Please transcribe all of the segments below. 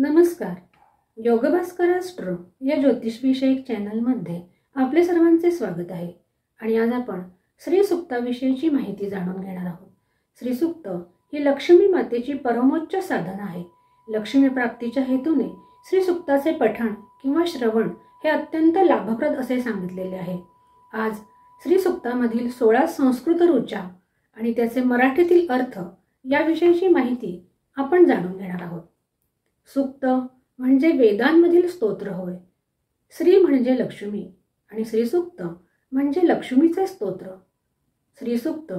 नमस्कार. योगभास्कराष्ट्रो या ज्योतिषविषयक चॅनलमध्ये आपले सर्वांचे स्वागत आहे. आणि आज आपण श्री सूक्ताविषयीची माहिती जाणून घेणार आहोत. श्री सूक्त ही लक्ष्मी मातेची परमोच्च साधना आहे. लक्ष्मी प्राप्तीच्या हेतूने श्री सूक्ताचे पठण किंवा श्रवण हे अत्यंत लाभप्रद असे सांगितलेले आहे. आज श्री सूक्तामधील 16 संस्कृत ऋचा आणि त्याचे मराठीतील अर्थ याविषयीची माहिती आपण जाणून घेणार आहोत. सूक्त म्हणजे वेदांमधील स्तोत्र होय. श्री म्हणजे लक्ष्मी आणि श्री सूक्त म्हणजे लक्ष्मीचे स्तोत्र. श्री सूक्त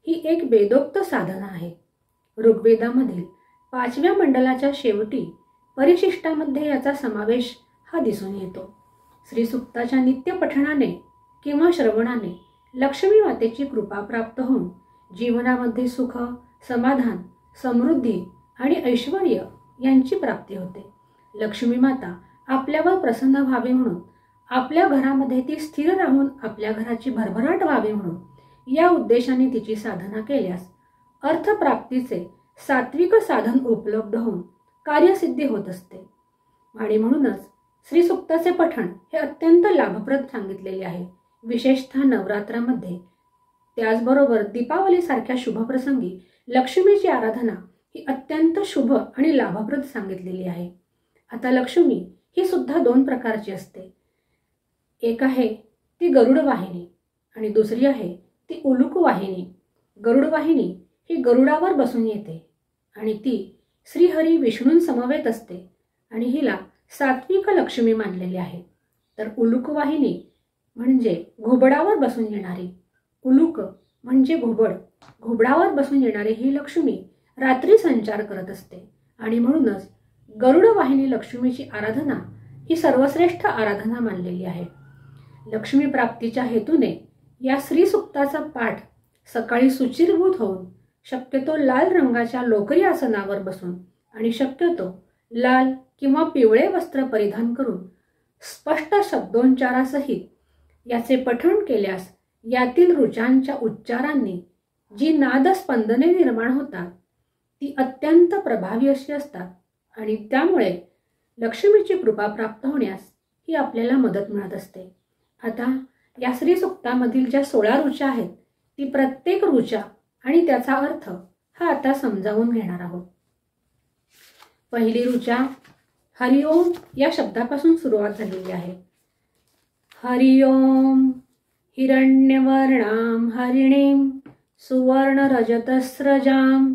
ही एक वेदोक्त साधना आहे. ऋग्वेदामधील 5व्या मंडलाच्या शेवटी परिशिष्टामध्ये याचा समावेश हा दिसून येतो. श्री सूक्ताच्या नित्य पठणाने किंवा श्रवणाने लक्ष्मी मातेची कृपा प्राप्त होऊन जीवनामध्ये सुख, समाधान, समृद्धी आणि ऐश्वर्य यांची प्राप्ती होते. लक्ष्मी माता आपल्यावर प्रसन्न व्हावी म्हणून, आपल्या घरामध्ये ती स्थिर राहून आपल्या घराची भरभराट व्हावी म्हणून या उद्देशाने तिची साधना केल्यास अर्थप्राप्तीचे सात्विक साधन उपलब्ध होऊन कार्यसिद्धी होत असते. आणि म्हणूनच श्री सूक्ताचे पठण हे अत्यंत लाभप्रद सांगितलेले आहे. विशेषतः नवरात्रामध्ये, त्याचबरोबर दीपावलीसारख्या शुभप्रसंगी लक्ष्मीची आराधना ही अत्यंत शुभ आणि लाभप्रद सांगितलेली आहे. आता लक्ष्मी ही सुद्धा 2 प्रकारची असते. एक आहे ती गरुड वाहिनी आणि दुसरी आहे ती उलूक वाहिनी. गरुड वाहिनी ही गरुडावर बसून येते आणि ती श्रीहरी विष्णूंसमवेत असते आणि हिला सात्विक लक्ष्मी मानलेली आहे. तर उलूक वाहिनी म्हणजे घोबडावर बसून येणारी. उलूक म्हणजे घोबड, घोबडावर बसून येणारी ही लक्ष्मी रात्री संचार करत असते आणि म्हणूनच गरुड वाहिनी लक्ष्मीची आराधना ही सर्वश्रेष्ठ आराधना मानलेली आहे. लक्ष्मी प्राप्तीच्या हेतूने या श्री सूक्ताचा पाठ सकाळी सुचिरभूत होऊन, शक्यतो लाल रंगाच्या लोकरी आसनावर बसून आणि शक्यतो लाल किंवा पिवळे वस्त्र परिधान करून स्पष्ट शब्दोच्चारासहित याचे पठण केल्यास यातील ऋचांच्या उच्चारांनी जी नाद स्पंदने निर्माण होतात ती अत्यंत प्रभावी अशी असतात आणि त्यामुळे लक्ष्मीची कृपा प्राप्त होण्यास ही आपल्याला मदत मिळत असते. आता या श्री सूक्तामधील ज्या 16 ऋचा आहेत ती प्रत्येक ऋचा आणि त्याचा अर्थ हा आता समजावून घेणार आहोत. पहिली ऋचा हरिओम या शब्दापासून सुरुवात झालेली आहे. हरिओम हिरण्यवर्णाम हरिणीम सुवर्णरजतस्रजाम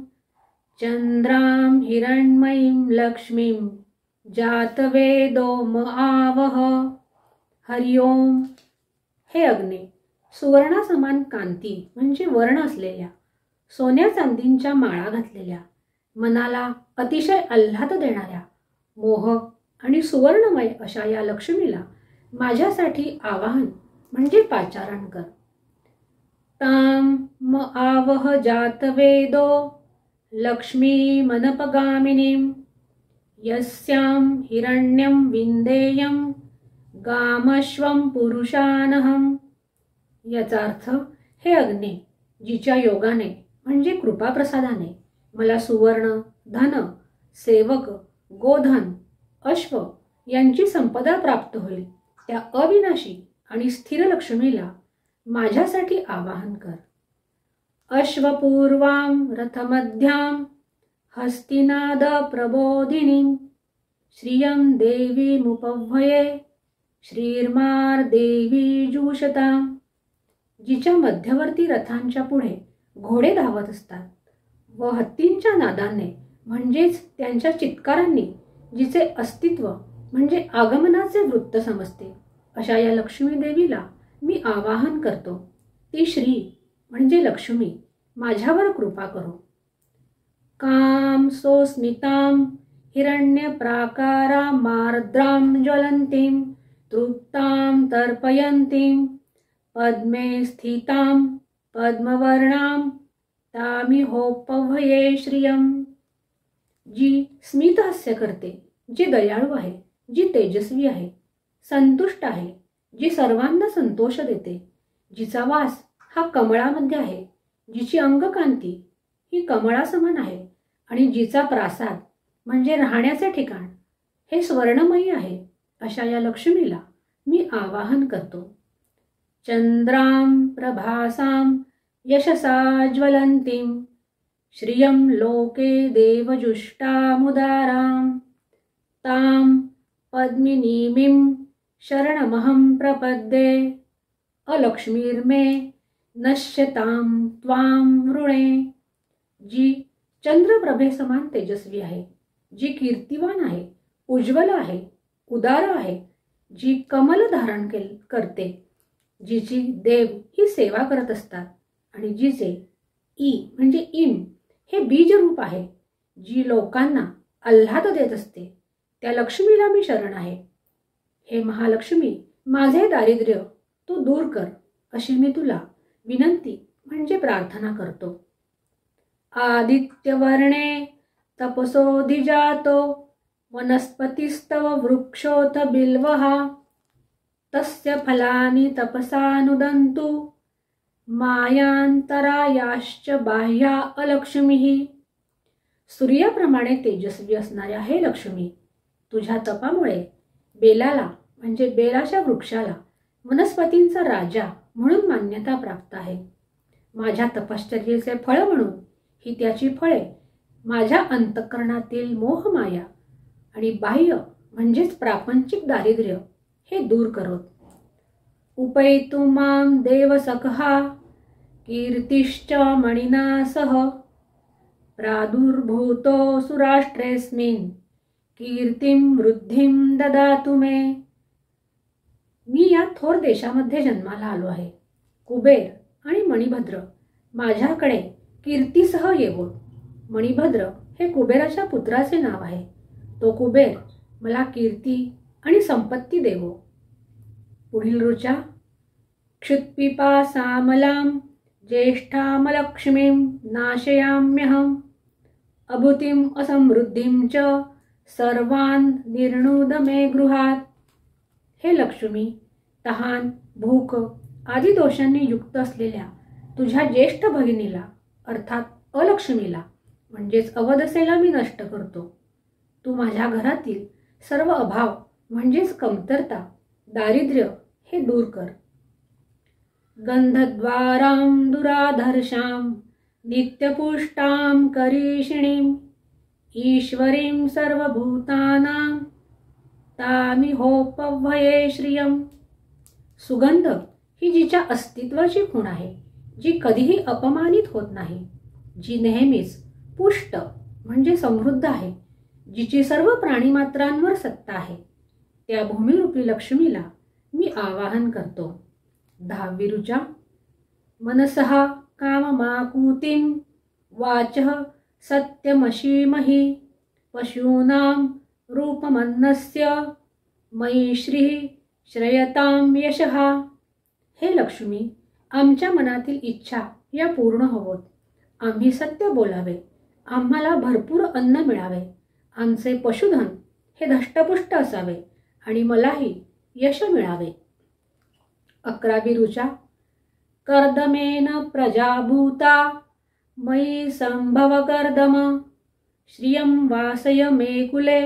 चंद्राम हिरण्मयीं लक्ष्मीं जातवेदो आवह. हरिओम हे अग्नी, सुवर्णासमान कांती म्हणजे वर्ण असलेल्या, सोन्या चांदींच्या माळा घातलेल्या, मनाला अतिशय आल्हाद देणाऱ्या, मोहक आणि सुवर्णमय अशा या लक्ष्मीला माझ्यासाठी आवाहन म्हणजे पाचारण कर. ताम म आवह जातवेदो लक्ष्मी मनपगामिनीं यस्यां हिरण्यं विंदेयं गामश्वं पुरुषानहं. याचा अर्थ, हे अग्नी, जिच्या योगाने म्हणजे कृपाप्रसादाने मला सुवर्ण, धन, सेवक, गोधन, अश्व यांची संपदा प्राप्त होईल, त्या अविनाशी आणि स्थिर लक्ष्मीला माझ्यासाठी आवाहन कर. अश्वपूर्वां रथमध्यां हस्तिनाद प्रबोधिनीं श्रियं देवीमुपह्वये श्रीर्मार देवी जुषतां. जिच्या मध्यवर्ती रथांच्या पुढे घोडे धावत असतात व हत्तींच्या नादाने म्हणजेच त्यांच्या चित्कारांनी जिचे अस्तित्व म्हणजे आगमनाचे वृत्त समजते अशा या लक्ष्मी देवीला मी आवाहन करतो. ती श्री म्हणजे लक्ष्मी माझ्यावर कृपा करो. काम सोस्मितां हिरण्य प्राकारा मार्द्रां ज्वलंतीं तृप्तां तर्पयन्तीं पद्मे स्थितां पद्मवर्णां तामिहोपह्वये श्रियं. जी स्मितहास्य करते, जी दयाळू आहे, जी तेजस्वी आहे, संतुष्ट आहे, जी सर्वांना संतोष देते, जिचा वास हा कमळामध्ये आहे, जिची अंगकांती ही कमळासमान आहे आणि जिचा प्रासाद म्हणजे राहण्याचे ठिकाण हे स्वर्णमयी आहे अशा या लक्ष्मीला मी आवाहन करतो. चंद्रां प्रभासां यशसा ज्वलंतीं श्रियं लोके देवजुष्टामुदारां तां पद्मिनीमीं शरणमहं प्रपद्ये अलक्ष्मीर्मे नश्यतां त्वां ऋणे. जी चंद्रप्रभे समान तेजस्वी आहे, जी कीर्तिवान आहे, उज्ज्वल आहे, उदार आहे, जी कमल धारण करते, जिची देव ही सेवा करत असतात आणि जिचे ई म्हणजे इम हे बीज रूप आहे, जी लोकांना आल्हाद देत असते, त्या लक्ष्मीला मी शरण आहे. हे महालक्ष्मी, माझे दारिद्र्य तू दूर कर अशी मी तुला विनंती म्हणजे प्रार्थना करतो. आदित्यवर्णे तपसोऽधिजातो वनस्पतिस्तव वृक्षोऽथ बिल्वः तस्य फलानि तपसानुदन्तु मायांतरायाश्च बाह्या अलक्ष्मीः. सूर्याप्रमाणे तेजस्वी असणाऱ्या हे लक्ष्मी, तुझ्या तपामुळे बेलाला म्हणजे बेलाच्या वृक्षाला वनस्पतींचा राजा म्हणून मान्यता प्राप्त आहे. माझ्या तपश्चर्येचे फळ म्हणून ही त्याची फळे माझ्या अंतःकरणातील मोहमाया आणि बाह्य म्हणजेच प्रापंचिक दारिद्र्य हे दूर करोत. उपैतु मां देवसखा कीर्तिश्च मणिना सह प्रादुर्भूतो सुराष्ट्रेस्मिन् कीर्तिं वृद्धिं ददातु मे. मी या थोर देशामध्ये जन्माला आलो आहे. कुबेर आणि मणिभद्र माझ्याकडे कीर्तीसह येवोत. मणिभद्र हे कुबेराच्या पुत्राचे नाव आहे. तो कुबेर मला कीर्ती आणि संपत्ती देवो. पुढील ऋचा. क्षुत्पिपासामलां ज्येष्ठामलक्ष्मीं नाशयाम्यहम् अभूतिम् असमृद्धिं च सर्वान् निर्णुद मे गृहात. हे लक्ष्मी, तहान, भूक आदी दोषांनी युक्त असलेल्या तुझ्या ज्येष्ठ भगिनीला अर्थात अलक्ष्मीला म्हणजेच अवदसेला मी नष्ट करतो. तू माझ्या घरातील सर्व अभाव म्हणजेच कमतरता, दारिद्र्य हे दूर कर. गंधद्वारां दुराधर्षां नित्यपुष्टां करीषिणीं ईश्वरीं सर्वभूतानां तामिहोपव्यये श्रियं. सुगंध ही जिच्या अस्तित्वाची खूण आहे, जी कधीही अपमानित होत नाही, जी नेहमीच पुष्ट म्हणजे समृद्ध आहे, जिची सर्व प्राणीमात्रांवर सत्ता आहे, त्या भूमिरूपी लक्ष्मीला मी आवाहन करतो. 10वी ऋचा. मनसः काममाकूतिं वाचः सत्यमशीमहि पशूनां रूपमन्नस्य मयि श्रीः श्रयतां यशः. हे लक्ष्मी, आमच्या मनातील इच्छा या पूर्ण होवोत. आम्ही सत्य बोलावे, आम्हाला भरपूर अन्न मिळावे, आमचे पशुधन हे धष्टपुष्ट असावे आणि मलाही यश मिळावे. 11वी ऋचा. कर्दमेन प्रजाभूता मयि संभव कर्दम श्रियं वासय मे कुले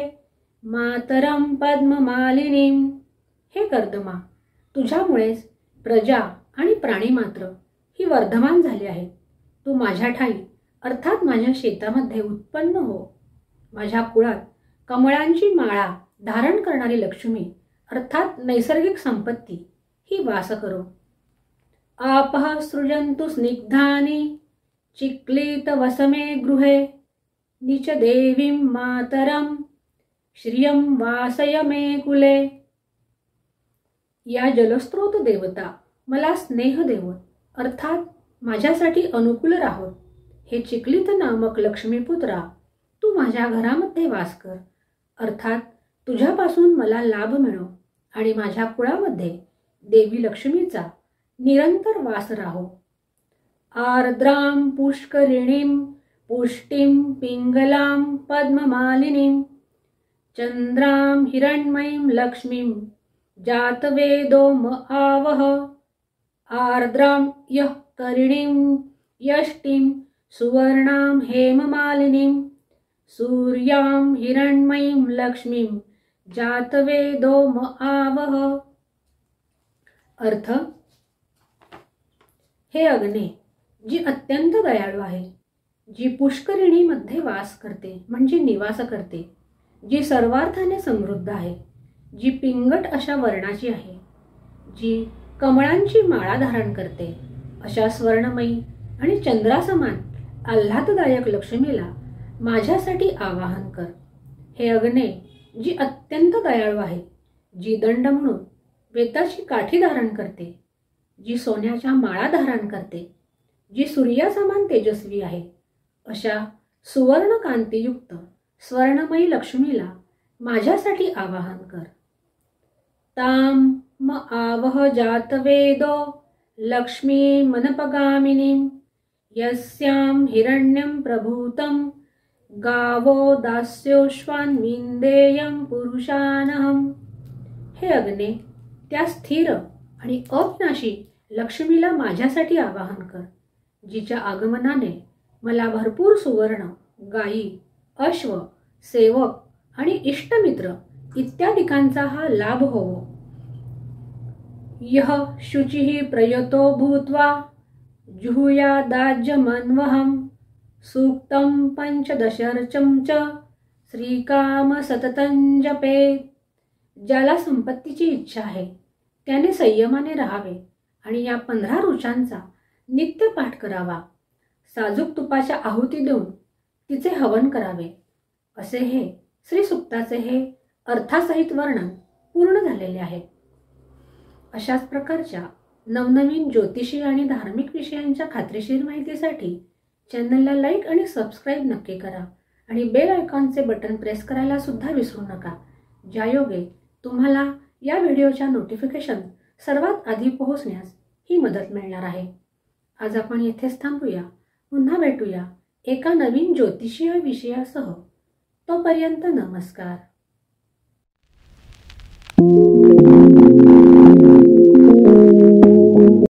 मातरं पद्ममालिनीं. हे कर्दमा, तुझ्यामुळेच प्रजा आणि प्राणी मात्र ही वर्धमान झाली आहेत. तू माझ्या ठाई अर्थात माझ्या शेतामध्ये उत्पन्न हो. माझ्या कुळात कमळांची माळा धारण करणारी लक्ष्मी अर्थात नैसर्गिक संपत्ती ही वास करो. आपः सृजन्तु स्निग्धानि चिक्लित वसमे गृहे निच देवीं मातरं श्रियं वासय मे कुले. या जलस्रोत देवता मला स्नेह देवत अर्थात माझ्यासाठी अनुकूल राहोत. हे चिक्लित नामक लक्ष्मीपुत्रा, तू माझ्या घरामध्ये वास कर अर्थात तुझ्यापासून मला लाभ मिळो आणि माझ्या कुळामध्ये देवी लक्ष्मीचा निरंतर वास राहो. आर्द्रां पुष्करिणीं पुष्टिं पिंगलां पद्ममालिनीं चंद्रां हिरण्मयीं लक्ष्मीं जातवेदो म आवह. आर्द्रां यः करिणीं यष्टिं सुवर्णां हेममालिनीं सूर्यां हिरण्मयीं लक्ष्मीं जातवेदो म आवह। अर्थ, हे अग्ने, जी अत्यंत दयाळू आहे, जी पुष्करिणीमध्ये वास करते म्हणजे निवास करते, जी सर्वार्थाने समृद्ध आहे, जी पिंगट अशा वर्णाची आहे, जी कमळांची माळा धारण करते, अशा स्वर्णमयी आणि चंद्रासमान आल्हाददायक लक्ष्मीला माझ्यासाठी आवाहन कर। हे अग्ने, जी अत्यंत दयाळू आहे, जी दंड म्हणून वेताची काठी धारण करते, जी सोन्याच्या माळा धारण करते, जी सूर्यासमान तेजस्वी आहे, अशा सुवर्ण कांतीयुक्त स्वर्णमयी लक्ष्मीला माझ्यासाठी आवाहन कर। ताम म आवह जातवेदो लक्ष्मी मनपगामिनीं यस्यां हिरण्यं प्रभूतं गावो दास्योश्वान्विंदेयं पुरुषानहम्। हे अग्ने, त्या स्थिर आणि अविनाशी लक्ष्मीला माझ्यासाठी आवाहन कर, जिच्या आगमनाने मला भरपूर सुवर्ण, गायी, अश्व, सेवक आणि इष्टमित्र इत्यादिकांचा हा लाभ होवो। यः शुचिः प्रयतो भूत्वा जुहुयादाज्यमन्वहं सूक्तं पंचदशर्चं च श्रीकाम सततं जपेत्। ज्याला संपत्तीची इच्छा आहे त्याने संयमाने राहावे आणि या 15 ऋचांचा नित्य पाठ करावा। साजूक तुपाच्या आहुती देऊन तिचे हवन करावे। असे हे श्री सुक्ताचे हे अर्थासहित वर्णन पूर्ण झालेले आहे। अशाच प्रकारच्या नवनवीन ज्योतिषी आणि धार्मिक विषयांच्या खात्रीशीर माहितीसाठी चॅनलला लाईक आणि सबस्क्राईब नक्की करा आणि बेल आयकॉनचे बटन प्रेस करायला सुद्धा विसरू नका, ज्यायोगे तुम्हाला या व्हिडिओच्या नोटिफिकेशन सर्वात आधी पोहोचण्यास ही मदत मिळणार आहे। आज आपण येथेच थांबूया, पुन्हा भेटूया एका नवीन ज्योतिषीय विषयासह। तोपर्यंत नमस्कार।